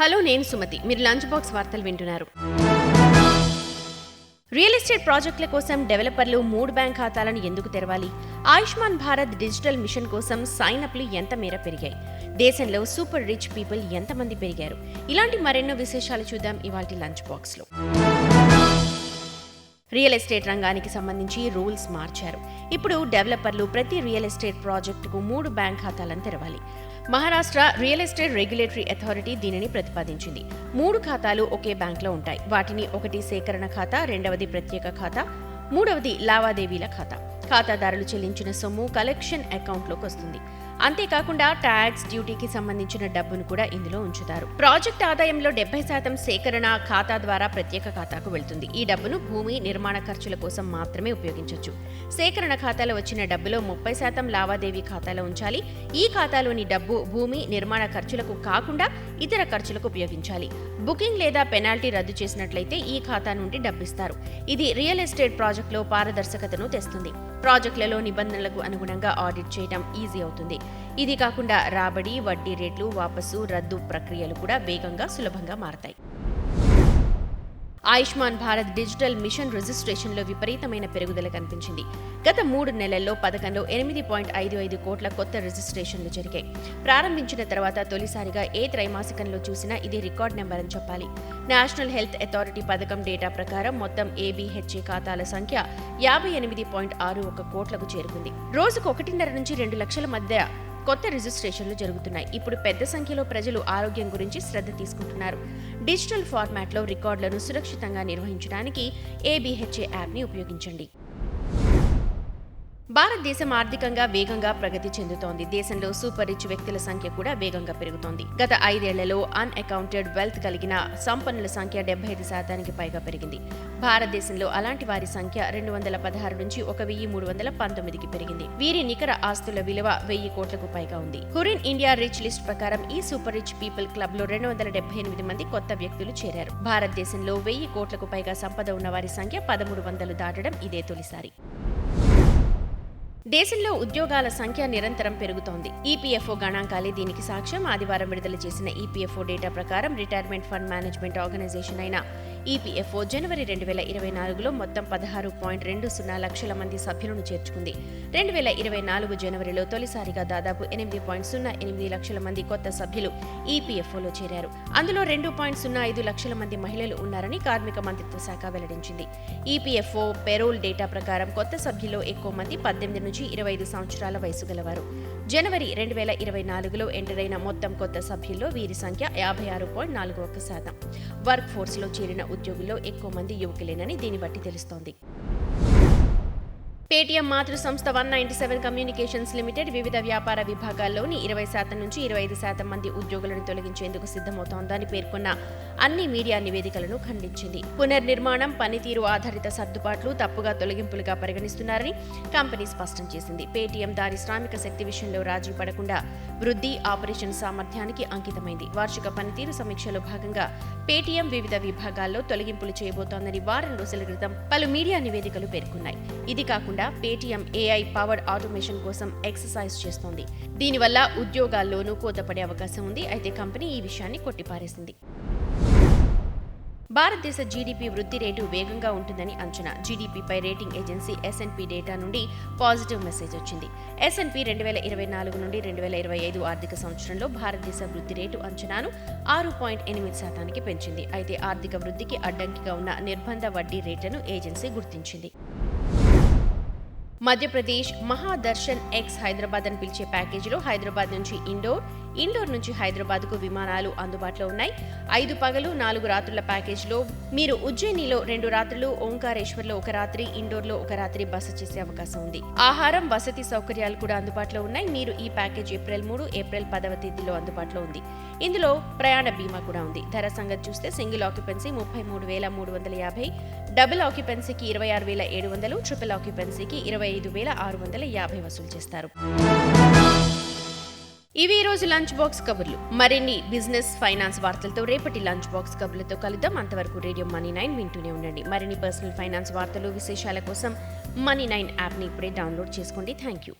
Hello, నేను సుమతి. మీరు lunch box వార్తలు వింటున్నారు. రియల్ ఎస్టేట్ ప్రాజెక్టుల కోసం డెవలపర్లు 3 బ్యాంక్ ఖాతాలను ఎందుకు తెరవాలి? ఆయుష్మాన్ భారత్ డిజిటల్ మిషన్ కోసం సైన్అప్లు ఎంత మేర పెరిగాయి? దేశంలో సూపర్ రిచ్ పీపుల్ ఎంతమంది పెరిగారు? ఇలాంటి మరెన్నో విశేషాలు చూద్దాం ఇవాల్టి లంచ్ బాక్స్లో. రియల్ ఎస్టేట్ రంగానికి సంబంధించి రూల్స్ మార్చారు. ఇప్పుడు డెవలపర్లు ప్రతి రియల్ ఎస్టేట్ ప్రాజెక్టుకు 3 బ్యాంక్ ఖాతాలను తెరవాలి. Maharashtra real estate regulatory authority దీనిని ప్రతిపాదించింది. 3 ఖాతాలు ఒకే బ్యాంక్లో ఉంటాయి. వాటిని ఒకటి సేకరణ ఖాతా, రెండవది ప్రత్యేక ఖాతా, మూడవది లావాదేవీల ఖాతా. ఖాతాదారులు చెల్లించిన సొమ్ము కలెక్షన్ అకౌంట్లోకి వస్తుంది. అంతేకాకుండా ట్యాక్స్, డ్యూటీకి సంబంధించిన డబ్బును కూడా ఇందులో ఉంచుతారు. ప్రాజెక్ట్ ఆదాయంలో 70% సేకరణ ఖాతా ద్వారా ప్రత్యేక ఖాతాకు వెళ్తుంది. ఈ డబ్బును భూమి నిర్మాణ ఖర్చుల కోసం మాత్రమే ఉపయోగించవచ్చు. సేకరణ ఖాతాలో వచ్చిన డబ్బులో 30% లావాదేవీ ఖాతాలో ఉంచాలి. ఈ ఖాతాలోని డబ్బు భూమి నిర్మాణ ఖర్చులకు కాకుండా ఇతర ఖర్చులకు ఉపయోగించాలి. బుకింగ్ లేదా పెనాల్టీ రద్దు చేసినట్లయితే ఈ ఖాతా నుండి డబ్బిస్తారు. ఇది రియల్ ఎస్టేట్ ప్రాజెక్టులో పారదర్శకతను తెస్తుంది. ప్రాజెక్టులలో నిబంధనలకు అనుగుణంగా ఆడిట్ చేయడం ఈజీ అవుతుంది. ఇది కాకుండా రాబడి, వడ్డీ రేట్లు, వాపసు, రద్దు ప్రక్రియలు కూడా వేగంగా, సులభంగా మారతాయి. ఆయుష్మాన్ భారత్ డిజిటల్ మిషన్ రిజిస్ట్రేషన్లో విపరీతమైన పెరుగుదల కనిపించింది. గత 3 నెలల్లో పథకంలో 8.55 కోట్ల కొత్త రిజిస్ట్రేషన్లు జరిగాయి. ప్రారంభించిన తర్వాత తొలిసారిగా ఏ త్రైమాసికంలో చూసినా ఇది రికార్డ్ నెంబర్ అని చెప్పాలి. నేషనల్ హెల్త్ అథారిటీ పథకం డేటా ప్రకారం మొత్తం ఏబీహెచ్ఏ ఖాతాల సంఖ్య 58.61 కోట్లకు చేరుకుంది. రోజుకు 1.5 నుంచి 2 లక్షల మధ్య కొత్త రిజిస్ట్రేషన్లు జరుగుతున్నాయి. ఇప్పుడు పెద్ద సంఖ్యలో ప్రజలు ఆరోగ్యం గురించి శ్రద్ధ తీసుకుంటున్నారు. డిజిటల్ ఫార్మాట్లో రికార్డులను సురక్షితంగా నిర్వహించడానికి ఏబీహెచ్ఏ యాప్ని ఉపయోగించండి. భారతదేశం ఆర్థికంగా వేగంగా ప్రగతి చెందుతోంది. దేశంలో సూపర్ రిచ్ వ్యక్తుల సంఖ్య కూడా వేగంగా పెరుగుతోంది. గత 5 ఏళ్లలో అన్అకౌంటెడ్ వెల్త్ కలిగిన సంపన్నుల సంఖ్య 75% పైగా పెరిగింది. భారతదేశంలో అలాంటి వారి సంఖ్య 216 నుంచి 1319కి పెరిగింది. వీరి నికర ఆస్తుల విలువ 1000 కోట్లకు పైగా ఉంది. హురిన్ ఇండియా రిచ్ లిస్ట్ ప్రకారం ఈ సూపర్ రిచ్ పీపుల్ క్లబ్ లో 278 మంది కొత్త వ్యక్తులు చేరారు. భారతదేశంలో 1000 కోట్లకు పైగా సంపద ఉన్న వారి సంఖ్య 1300 దాటడం ఇదే తొలిసారి. దేశంలో ఉద్యోగాల సంఖ్య నిరంతరం పెరుగుతోంది. ఈపీఎఫ్ఓ గణాంకాలే దీనికి సాక్ష్యం. ఆదివారం విడుదల చేసిన ఈపీఎఫ్ఓ డేటా ప్రకారం రిటైర్మెంట్ ఫండ్ మేనేజ్మెంట్ ఆర్గనైజేషన్ అయిన ఈపీఎఫ్ఓ జనవరి 2024లో మొత్తం 16.20 లక్షల మంది సభ్యులను చేర్చుకుంది. 2024 జనవరిలో తొలిసారిగా దాదాపు 8.08 లక్షల మంది కొత్త సభ్యులు ఈపీఎఫ్ఓలో చేరారు. అందులో 2.05 లక్షల మంది మహిళలు ఉన్నారని కార్మిక మంత్రిత్వ శాఖ వెల్లడించింది. ఈపీఎఫ్ఓ పెరోల్ డేటా ప్రకారం కొత్త సభ్యుల్లో ఎక్కువ మంది 18 నుంచి 25 సంవత్సరాల వయసు గలవారు. జనవరి 2024లో ఎంటర్ అయిన మొత్తం కొత్త సభ్యుల్లో వీరి సంఖ్య 56.41%. వర్క్ ఫోర్స్ లో చేరిన ఉద్యోగుల్లో ఎక్కువ మంది యువకులేనని దీన్ని బట్టి తెలుస్తోంది. పేటీఎం మాతృ సంస్థ 197 కమ్యూనికేషన్స్ లిమిటెడ్ వివిధ వ్యాపార విభాగాల్లోని 20% నుంచి 25% మంది ఉద్యోగులను తొలగించేందుకు సిద్ధమవుతోందని పేర్కొన్న అన్ని మీడియా నివేదికలను ఖండించింది. పునర్నిర్మాణం, పనితీరు ఆధారిత సర్దుబాట్లు తప్పుగా తొలగింపులుగా పరిగణిస్తున్నారని కంపెనీ స్పష్టం చేసింది. పేటీఎం దాని శ్రామిక శక్తి విషయంలో రాజీ పడకుండా వృద్ధి, ఆపరేషన్ సామర్థ్యానికి అంకితమైంది. వార్షిక పనితీరు సమీక్షలో భాగంగా పేటీఎం వివిధ విభాగాల్లో తొలగింపులు చేయబోతోందని వారం రోజుల క్రితం పలు మీడియా నివేదికలు పేర్కొన్నాయి. ఇది కాకుండా పేటీఎం ఏఐ పవర్డ్ ఆటోమేషన్ కోసం ఎక్సర్సైజ్ చేస్తోంది. దీనివల్ల ఉద్యోగాల్లోనూ కోతపడే అవకాశం ఉంది. అయితే కంపెనీ ఈ విషయాన్ని కొట్టిపారేసింది. భారతదేశ జీడీపీ వృద్ధి రేటు వేగంగా ఉంటుందని అంచనా. జీడీపీపై రేటింగ్ ఏజెన్సీ S&P డేటా నుండి పాజిటివ్ మెసేజ్ వచ్చింది. S&P 2024 నుండి 2025 ఆర్థిక సంవత్సరంలో భారతదేశ వృద్ధి రేటు అంచనాను 6.8%కి పెంచింది. అయితే ఆర్థిక వృద్ధికి అడ్డంకిగా ఉన్న నిర్బంధ వడ్డీ రేట్లను ఏజెన్సీ గుర్తించింది. మధ్యప్రదేశ్ మహాదర్శన్ ఎక్స్ హైదరాబాద్ అని పిలిచే ప్యాకేజీలో హైదరాబాద్ నుంచి ఇండోర్ నుంచి హైదరాబాద్కు విమానాలు అందుబాటులో ఉన్నాయి. 5 పగలు 4 రాత్రుల ప్యాకేజీలో మీరు ఉజ్జయినిలో 2 రాత్రులు, ఓంకారేశ్వర్లో 1 రాత్రి, ఇండోర్లో 1 రాత్రి బస చేసే అవకాశం ఉంది. ఆహారం, వసతి సౌకర్యాలు కూడా అందుబాటులో ఉన్నాయి. మీరు ఈ ప్యాకేజ్ ఏప్రిల్ 3, ఏప్రిల్ 10వ తేదీలో అందుబాటులో ఉంది. ఇందులో ప్రయాణ బీమా కూడా ఉంది. ధర సంగతి చూస్తే సింగిల్ ఆక్యుపెన్సీ 33,350, డబుల్ ఆక్యుపెన్సీకి 26,700, ట్రిపుల్ ఆక్యుపెన్సీకి 25,650 వసూలు చేస్తారు. ఇవి ఈ రోజు లంచ్ బాక్స్ కబుర్లు. మరిన్ని బిజినెస్, ఫైనాన్స్ వార్తలతో రేపటి లంచ్ బాక్స్ కబుర్లతో కలుద్దాం. అంతవరకు రేడియో Money9 వింటూనే ఉండండి. మరిన్ని పర్సనల్ ఫైనాన్స్ వార్తలు, విశేషాల కోసం Money9 యాప్ని ఇప్పుడే డౌన్లోడ్ చేసుకోండి. Thank you.